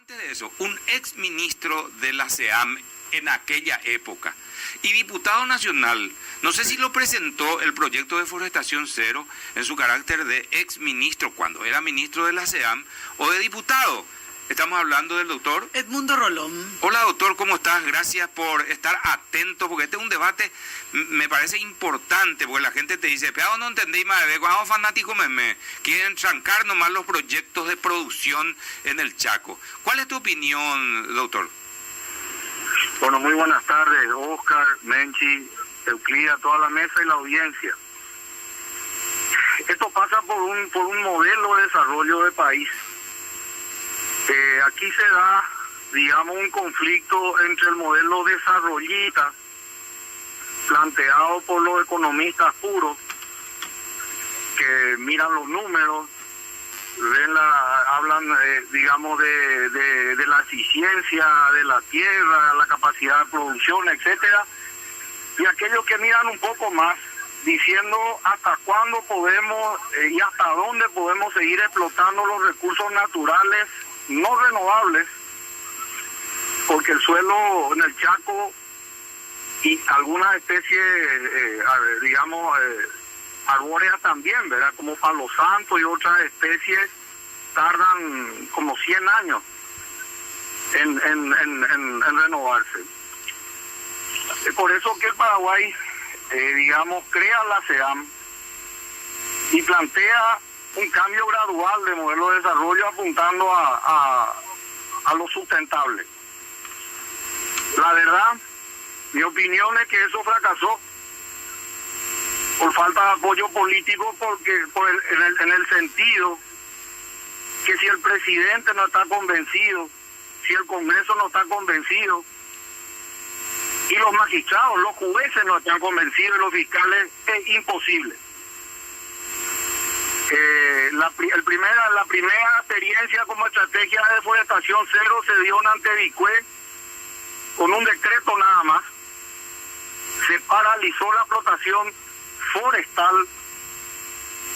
Antes de eso, un ex ministro de la SEAM en aquella época y diputado nacional, no sé si lo presentó el proyecto de Forestación Cero en su carácter de ex ministro cuando era ministro de la SEAM o de diputado. Estamos hablando del doctor Edmundo Rolón. Hola doctor, ¿cómo estás? Gracias por estar atento, porque este es un debate, me parece importante, porque la gente te dice, pero no entendí más, vamos fanáticos, me quieren trancar nomás los proyectos de producción en el Chaco. ¿Cuál es tu opinión, doctor? Bueno, muy buenas tardes, Oscar, Menchi, Euclida, toda la mesa y la audiencia. Esto pasa por un modelo de desarrollo de país. Aquí se da, digamos, un conflicto entre el modelo desarrollista planteado por los economistas puros que miran los números, hablan, digamos, de la eficiencia de la tierra, la capacidad de producción, etcétera, y aquellos que miran un poco más, diciendo hasta cuándo podemos y hasta dónde podemos seguir explotando los recursos naturales no renovables, porque el suelo en el Chaco y algunas especies, digamos, arbóreas también, ¿verdad? Como palo santo y otras especies tardan como 100 años en renovarse. Por eso que el Paraguay, digamos, crea la SEAM y plantea un cambio gradual de modelo de desarrollo apuntando a lo sustentable. La verdad, mi opinión es que eso fracasó por falta de apoyo político, porque en el sentido que si el presidente no está convencido, si el Congreso no está convencido, y los magistrados, los jueces no están convencidos, y los fiscales, es imposible. La primera experiencia como estrategia de deforestación cero se dio en Antevicue con un decreto nada más. Se paralizó la explotación forestal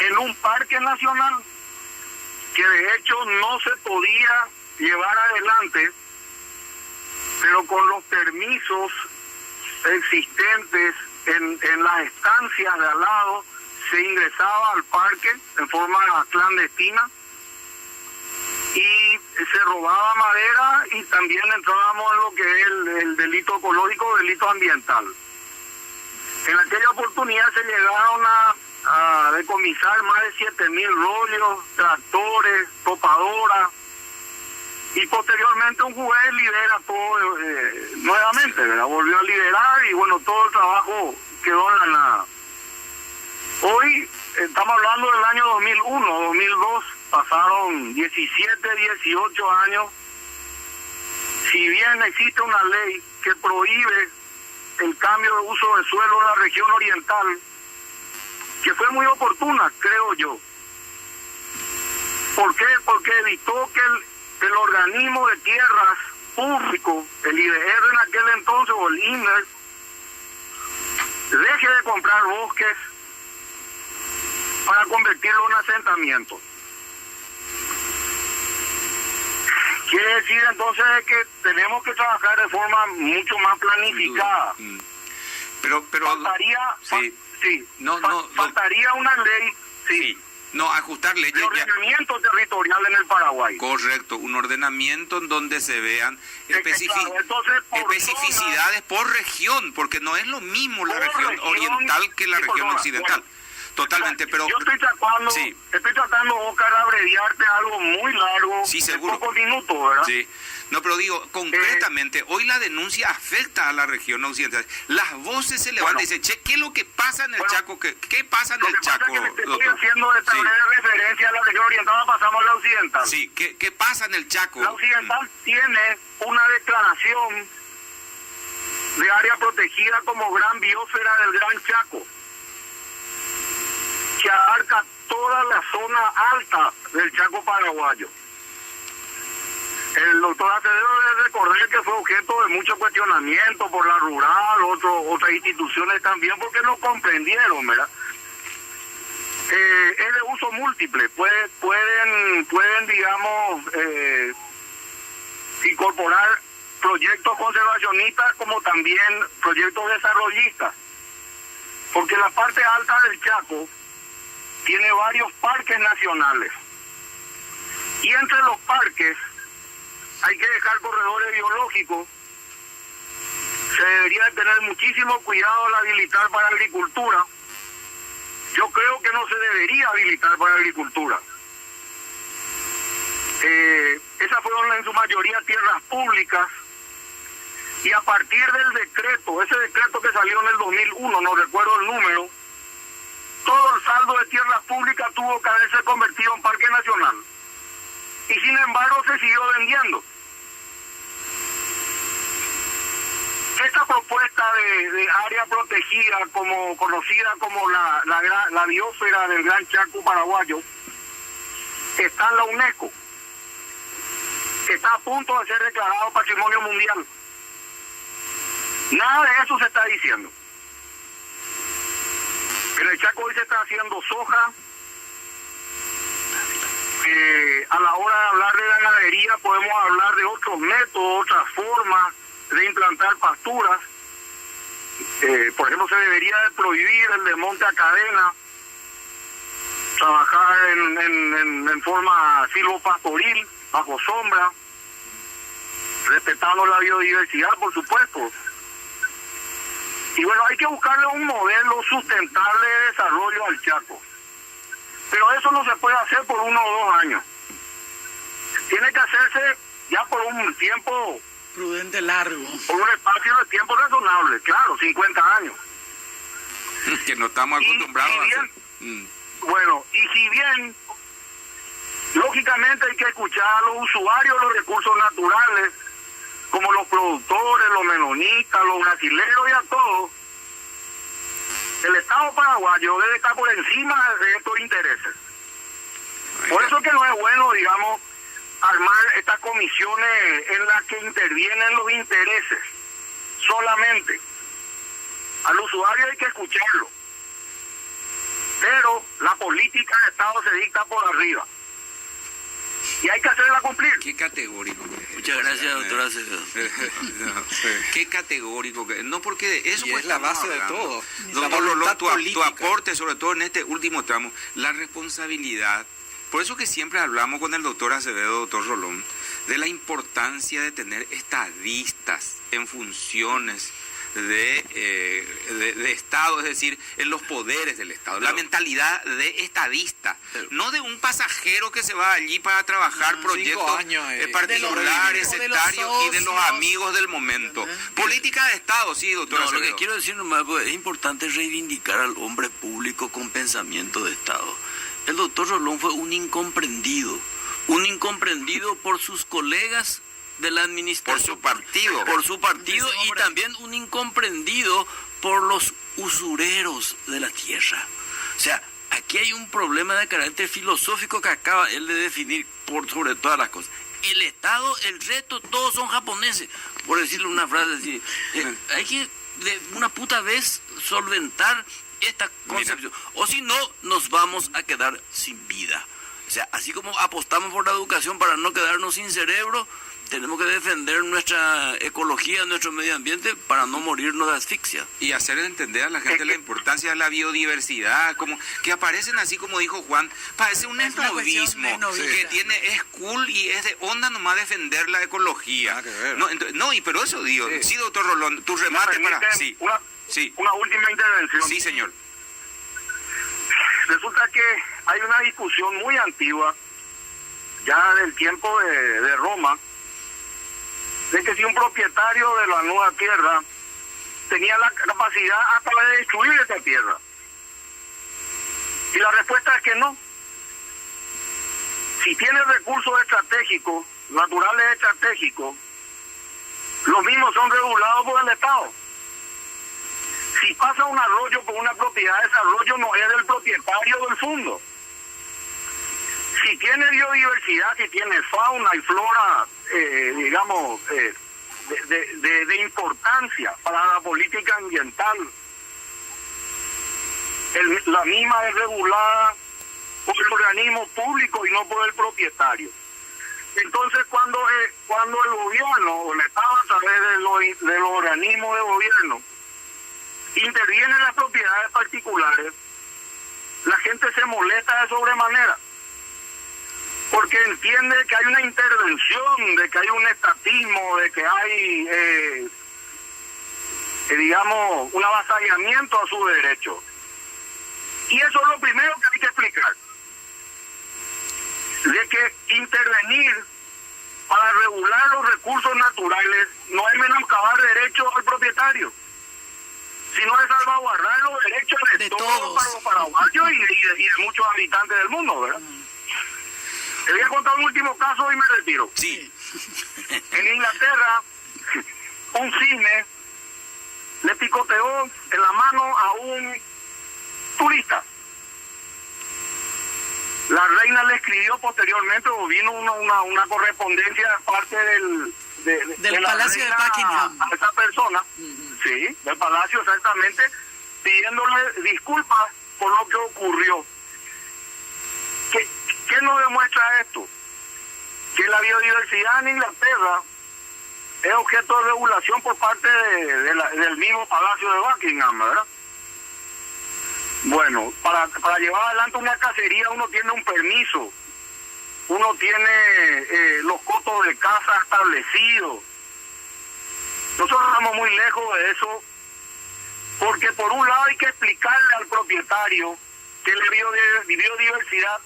en un parque nacional que de hecho no se podía llevar adelante, pero con los permisos existentes en las estancias de al lado se ingresaba al parque en forma clandestina y se robaba madera, y también entrábamos en lo que es el delito ecológico, delito ambiental. En aquella oportunidad se llegaron a decomisar más de 7.000 rollos, tractores, topadoras, y posteriormente un juez libera todo nuevamente, ¿verdad? Volvió a liberar y bueno, todo el trabajo quedó en la nada. Hoy estamos hablando del año 2001, 2002, pasaron 17, 18 años. Si bien existe una ley que prohíbe el cambio de uso de suelo en la región oriental, que fue muy oportuna, creo yo. ¿Por qué? Porque evitó que el organismo de tierras público, el IDR en aquel entonces, o el INDER, deje de comprar bosques para convertirlo en asentamiento. Quiere decir entonces que tenemos que trabajar de forma mucho más planificada. Pero faltaría, sí. Faltaría una ley, sí. No, ajustar leyes. De ordenamiento territorial en el Paraguay. Correcto, un ordenamiento en donde se vean especificidades por región, porque no es lo mismo la región oriental que la región occidental. Bueno, totalmente, pero yo estoy tratando, Oscar, abreviarte algo muy largo, sí, seguro, en pocos minutos, ¿verdad? Sí. No, pero digo, concretamente, hoy la denuncia afecta a la región occidental. Las voces se levantan y dicen, che, ¿qué es lo que pasa en el Chaco? ¿Qué pasa en el Chaco, doctor? Estoy haciendo esta breve referencia a la región oriental, pasamos a la occidental. Sí, ¿qué pasa en el Chaco? La occidental tiene una declaración de área protegida como Gran Biosfera del Gran Chaco, que abarca toda la zona alta del Chaco paraguayo. El doctor Acevedo debe recordar que fue objeto de mucho cuestionamiento por la rural, otras instituciones también, porque no comprendieron, ¿verdad? Es de uso múltiple, pueden digamos, incorporar proyectos conservacionistas como también proyectos desarrollistas, porque la parte alta del Chaco tiene varios parques nacionales, y entre los parques hay que dejar corredores biológicos. Se debería de tener muchísimo cuidado al habilitar para agricultura. Yo creo que no se debería habilitar para agricultura. Esas fueron en su mayoría tierras públicas, y a partir del decreto, ese decreto que salió en el 2001, no recuerdo el número, todo el saldo de tierras públicas tuvo que haberse convertido en parque nacional, y sin embargo se siguió vendiendo. Esta propuesta de área protegida, como conocida como la biosfera del Gran Chaco paraguayo, está en la UNESCO, está a punto de ser declarado Patrimonio Mundial. Nada de eso se está diciendo. En el Chaco hoy se está haciendo soja. A la hora de hablar de ganadería podemos hablar de otros métodos, otras formas de implantar pasturas. Por ejemplo, se debería de prohibir el desmonte a cadena, trabajar en forma silvopastoril, bajo sombra, respetando la biodiversidad, por supuesto. Y bueno, hay que buscarle un modelo sustentable de desarrollo al Chaco. Pero eso no se puede hacer por 1 o 2 años. Tiene que hacerse ya por un tiempo prudente, largo. Por un espacio de tiempo razonable, claro, 50 años. Que no estamos acostumbrados a hacer. Bueno, y si bien, lógicamente hay que escuchar a los usuarios de los recursos naturales, como los productores, los menonitas, los brasileros y a todos, el Estado paraguayo debe estar por encima de estos intereses. Por eso es que no es bueno, digamos, armar estas comisiones en las que intervienen los intereses solamente. Al usuario hay que escucharlo, pero la política de Estado se dicta por arriba y hay que hacerla cumplir. Qué categórico. Muchas gracias, doctora Acevedo. Qué categórico. No, porque eso es la base de todo. Doctor Rolón, tu aporte, sobre todo en este último tramo, la responsabilidad. Por eso que siempre hablamos con el doctor Acevedo, doctor Rolón, de la importancia de tener estadistas en funciones de Estado, es decir, en los poderes del Estado. La mentalidad de estadista, no de un pasajero que se va allí para trabajar proyectos particulares, sectarios y de los amigos del momento. Política de Estado, sí, doctor No, Acevedo. lo que quiero decir nomás, pues, es importante reivindicar al hombre público con pensamiento de Estado. El doctor Rolón fue un incomprendido por sus colegas de la administración, por su partido y también un incomprendido por los usureros de la tierra. O sea, aquí hay un problema de carácter filosófico que acaba él de definir por sobre todas las cosas. El Estado, el reto, todos son japoneses, por decirle una frase así. Hay que de una puta vez solventar esta concepción. O si no, nos vamos a quedar sin vida. O sea, así como apostamos por la educación para no quedarnos sin cerebro, tenemos que defender nuestra ecología, nuestro medio ambiente para no morirnos de asfixia. Y hacer entender a la gente la importancia de la biodiversidad, como que aparecen así como dijo Juan, parece un esnovismo que es cool y es de onda nomás defender la ecología. Pero eso digo, sí, doctor Rolón, tu remate para... Sí. Una última intervención. Sí, señor. Resulta que hay una discusión muy antigua, ya del tiempo de Roma, de que si un propietario de la nueva tierra tenía la capacidad hasta de destruir esa tierra. Y la respuesta es que no. Si tiene recursos estratégicos, naturales estratégicos, los mismos son regulados por el Estado. Si pasa un arroyo por una propiedad, ese arroyo no es del propietario del fondo. Si tiene biodiversidad, si tiene fauna y flora, digamos, de importancia para la política ambiental, la misma es regulada por el organismo público y no por el propietario. Entonces, cuando el gobierno particulares, la gente se molesta de sobremanera, porque entiende que hay una intervención, de que hay un estatismo, de que hay, digamos, un avasallamiento a sus derechos. Y eso es lo primero que hay que explicar, de que intervenir para regular los recursos naturales no es menoscabar derechos al propietario, sino es salvaguardar los derechos de todos para los paraguayos y de muchos habitantes del mundo, ¿verdad? Te voy a contar un último caso y me retiro. Sí. En Inglaterra, un cisne le picoteó en la mano a un turista. La reina le escribió posteriormente, o vino una correspondencia de parte del la Palacio de reina Buckingham. a esa persona, sí, del Palacio exactamente, pidiéndole disculpas por lo que ocurrió. ¿Qué nos demuestra esto? Que la biodiversidad en Inglaterra es objeto de regulación por parte del mismo Palacio de Buckingham, ¿verdad? Bueno, para llevar adelante una cacería uno tiene un permiso, uno tiene los cotos de caza establecidos. Nosotros estamos muy lejos de eso, porque por un lado hay que explicarle al propietario que la biodiversidad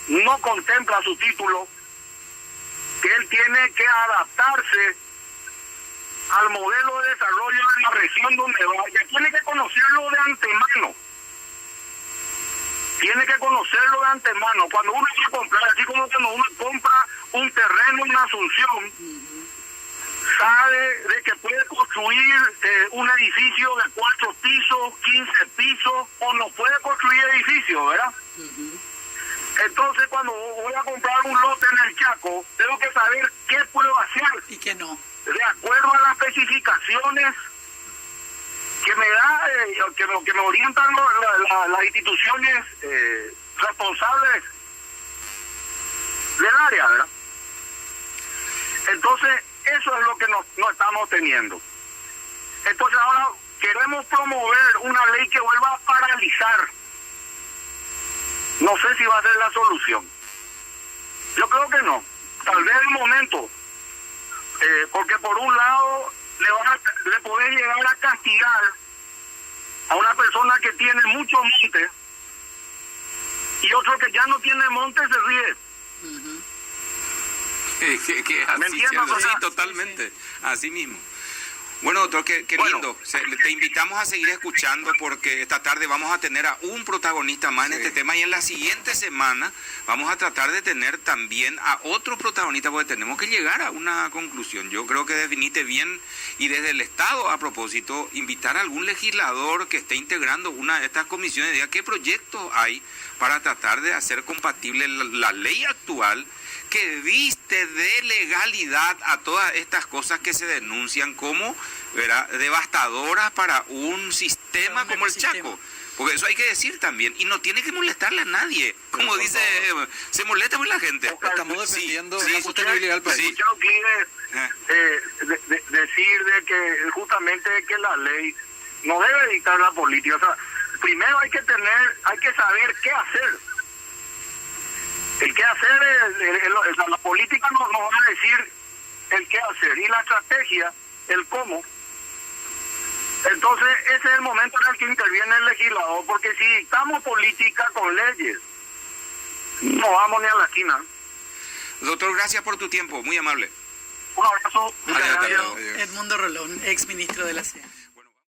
no contempla su título, que él tiene que adaptarse al modelo de desarrollo de la región donde vaya, tiene que conocerlo de antemano. Tiene que conocerlo de antemano. Cuando uno va a comprar, así como cuando uno compra un terreno en Asunción, sabe de que puede construir un edificio de 4 pisos, 15 pisos, o no puede construir edificios, ¿verdad? Entonces, cuando voy a comprar un lote en el Chaco, tengo que saber qué puedo hacer. Y que no. De acuerdo a las especificaciones que me da, que me orientan las instituciones responsables del área, ¿verdad? Entonces, eso es lo que no estamos teniendo. Entonces, ahora queremos promover una ley que vuelva a paralizar. No sé si va a ser la solución. Yo creo que no. Tal vez en un momento. Porque por un lado le podés llegar a castigar a una persona que tiene mucho monte y otro que ya no tiene monte se ríe. Que ¿Me así, entiendes, ¿cierto? Sí, verdad? totalmente. Así mismo. Bueno, doctor, qué Bueno. lindo. Te invitamos a seguir escuchando porque esta tarde vamos a tener a un protagonista más en este tema y en la siguiente semana vamos a tratar de tener también a otro protagonista porque tenemos que llegar a una conclusión. Yo creo que definiste bien y desde el Estado, a propósito, invitar a algún legislador que esté integrando una de estas comisiones y diga qué proyectos hay para tratar de hacer compatible la ley actual que viste de legalidad a todas estas cosas que se denuncian como, ¿verdad?, devastadoras para un sistema como el Chaco. Porque eso hay que decir también. Y no tiene que molestarle a nadie. Como dice, se molesta muy la gente. Estamos defendiendo sí, la sostenibilidad del país. sí. Escuché a Euclides decir de que justamente que la ley no debe dictar la política. O sea, primero hay que saber qué hacer. El qué hacer, la política nos va a decir el qué hacer y la estrategia, el cómo. Entonces ese es el momento en el que interviene el legislador, porque si dictamos política con leyes, no vamos ni a la esquina. Doctor, gracias por tu tiempo, muy amable. Un abrazo. Muchas Adiós, gracias. adiós. Edmundo Rolón, ex ministro de la CEA.